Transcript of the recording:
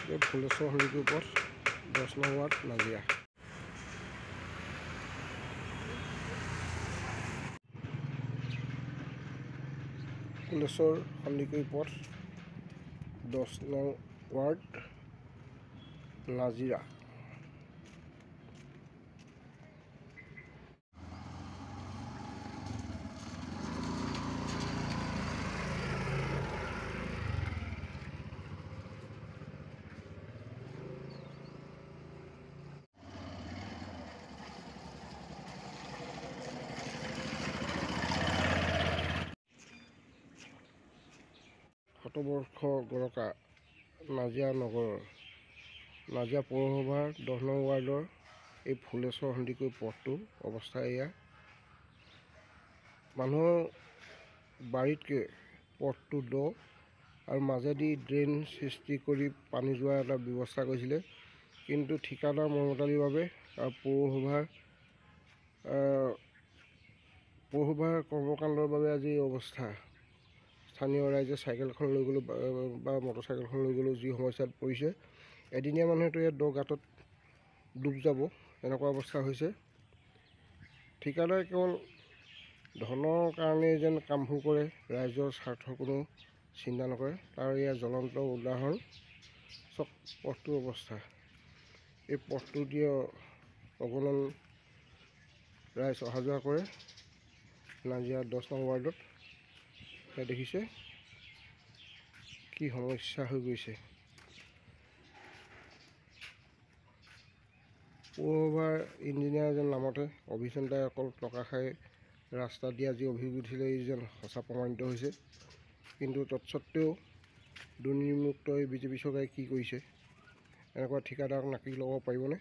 এই ফুলেশ্বৰ সন্দিকৈ পথ 10 নং ৱাৰ্ড নাজিৰা। ফুলেশ্বৰ সন্দিকৈ পথ 10 নং ৱাৰ্ড নাজিৰা। শতবৰ্ষ গৰকা নাজিৰা নগৰৰ নাজিৰা পৌৰসভাৰ 10 নং ৱাৰ্ডৰ এই ফুলেশ্বৰ সন্দিকৈ পথটো অৱস্থা এয়া। মানুহৰ বাৰীতকৈ পথটো দ আৰু মাজেদি ড্ৰেইন সৃষ্টি কৰি পানী যোৱাৰ এটা ব্যৱস্থা কৰিছিলে, কিন্তু ঠিকাদাৰ মৰমতালিৰ বাবে আৰু পৌৰসভাৰ কৰ্মকাণ্ডৰ বাবে আজি এই অৱস্থা। স্থানীয় ৰাইজে চাইকেলখন লৈ গ'লেও বা মটৰচাইকেলখন লৈ গ'লেও যি সমস্যাত পৰিছে, এদিনীয়া মানুহেতো ইয়াত দ গাঁতত ডুব যাব, এনেকুৱা অৱস্থা হৈছে। ঠিকাদাৰে কেৱল ধনৰ কাৰণে যেন কামবোৰ কৰে, ৰাইজৰ স্বাৰ্থৰ কোনো চিন্তা নকৰে, তাৰ এয়া জ্বলন্ত উদাহৰণ। চক পথটোৰ অৱস্থা। এই পথটো দিয়ে অগণন ৰাইজ অহা যোৱা কৰে নাজিৰা 10 নং ৱাৰ্ডত। দেখিছে কি সমস্যা হৈ গৈছে। পৌৰসভাৰ ইঞ্জিনিয়াৰ যেন নামতে অভিযন্তাই অকল টকা খাই ৰাস্তা দিয়া যি অভিযোগ উঠিলে এই যেন সঁচা প্ৰমাণিত হৈছে। কিন্তু তৎসত্ত্বেও দুৰ্নীতিমুক্ত এই বিজেপি চৰকাৰে কি কৰিছে? এনেকুৱা ঠিকাদাৰক নাকি ল'ব পাৰিবনে?